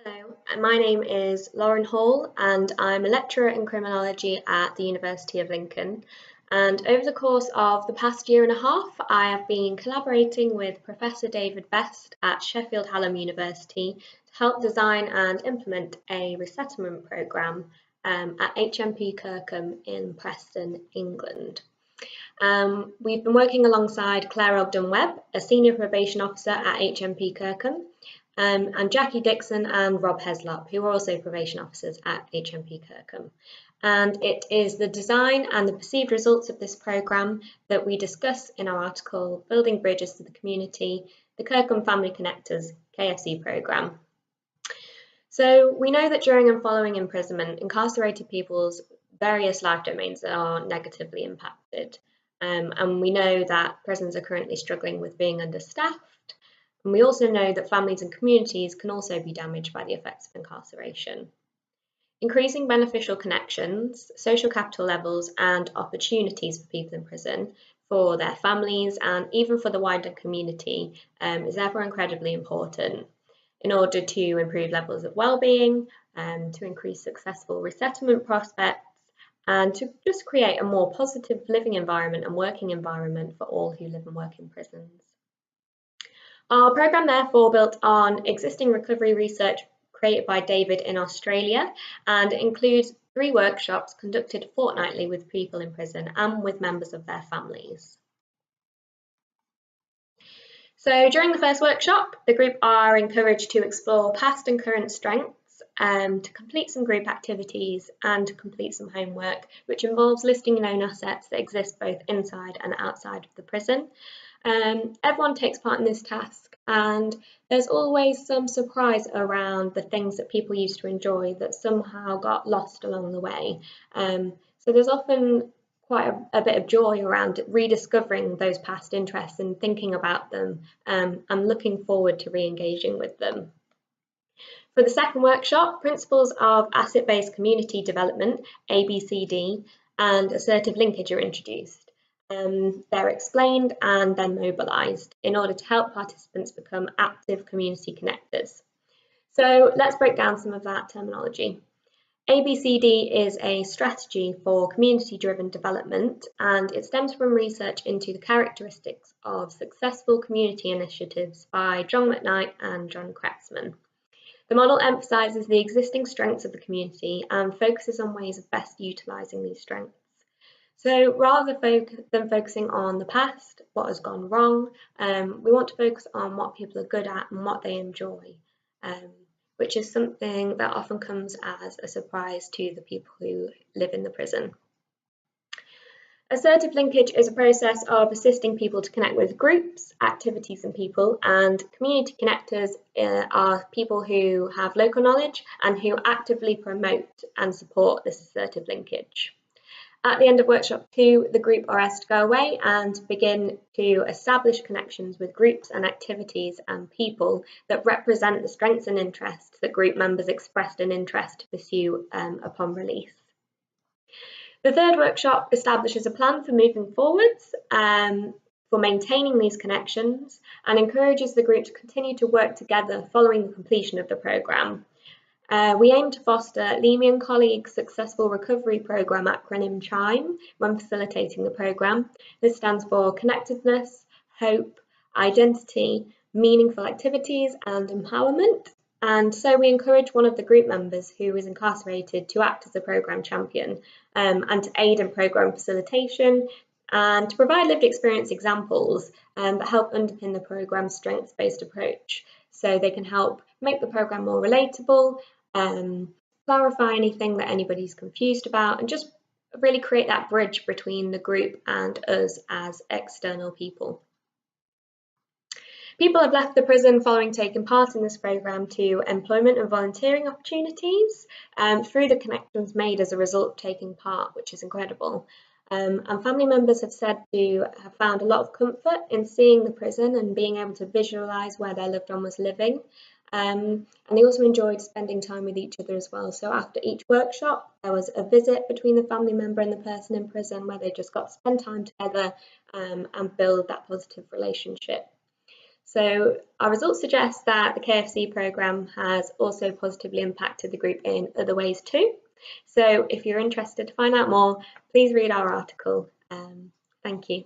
Hello, my name is Lauren Hall and I'm a lecturer in criminology at the University of Lincoln. And over the course of the past year and a half, I have been collaborating with Professor David Best at Sheffield Hallam University to help design and implement a resettlement programme at HMP Kirkham in Preston, England. We've been working alongside Claire Ogden-Webb, a senior probation officer at HMP Kirkham, and Jackie Dixon and Rob Heslop, who are also probation officers at HMP Kirkham. And it is the design and the perceived results of this programme that we discuss in our article, Building Bridges to the Community, the Kirkham Family Connectors KFC programme. So we know that during and following imprisonment, incarcerated people's various life domains are negatively impacted. And we know that prisons are currently struggling with being understaffed. And we also know that families and communities can also be damaged by the effects of incarceration. Increasing beneficial connections, social capital levels, and opportunities for people in prison, for their families, and even for the wider community is therefore incredibly important in order to improve levels of well-being, to increase successful resettlement prospects, and to just create a more positive living environment and working environment for all who live and work in prisons. Our programme therefore built on existing recovery research created by David in Australia, and it includes 3 workshops conducted fortnightly with people in prison and with members of their families. So during the first workshop, the group are encouraged to explore past and current strengths, to complete some group activities and to complete some homework, which involves listing known assets that exist both inside and outside of the prison. Everyone takes part in this task, and there's always some surprise around the things that people used to enjoy that somehow got lost along the way. So there's often quite a bit of joy around rediscovering those past interests and thinking about them and looking forward to re-engaging with them. For the second workshop, principles of asset-based community development, ABCD, and assertive linkage are introduced. They're explained and then mobilised in order to help participants become active community connectors. So let's break down some of that terminology. ABCD is a strategy for community-driven development, and it stems from research into the characteristics of successful community initiatives by John McKnight and John Kretzmann. The model emphasises the existing strengths of the community and focuses on ways of best utilising these strengths. So rather than focusing on the past, what has gone wrong, we want to focus on what people are good at and what they enjoy, which is something that often comes as a surprise to the people who live in the prison. Assertive linkage is a process of assisting people to connect with groups, activities and people, and community connectors are people who have local knowledge and who actively promote and support this assertive linkage. At the end of workshop 2, the group are asked to go away and begin to establish connections with groups and activities and people that represent the strengths and interests that group members expressed an interest to pursue upon release. The third workshop establishes a plan for moving forwards, for maintaining these connections, and encourages the group to continue to work together following the completion of the programme. We aim to foster Leamy and colleagues' successful recovery programme acronym CHIME when facilitating the programme. This stands for Connectedness, Hope, Identity, Meaningful Activities and Empowerment. And so we encourage one of the group members who is incarcerated to act as a programme champion and to aid in programme facilitation and to provide lived experience examples that help underpin the programme's strengths-based approach. So they can help make the programme more relatable, clarify anything that anybody's confused about, and just really create that bridge between the group and us as external people. People have left the prison following taking part in this programme to employment and volunteering opportunities through the connections made as a result of taking part, which is incredible. And family members have said to have found a lot of comfort in seeing the prison and being able to visualise where their loved one was living. And they also enjoyed spending time with each other as well. So after each workshop, there was a visit between the family member and the person in prison where they just got to spend time together and build that positive relationship. So our results suggest that the KFC programme has also positively impacted the group in other ways too. So if you're interested to find out more, please read our article. Thank you.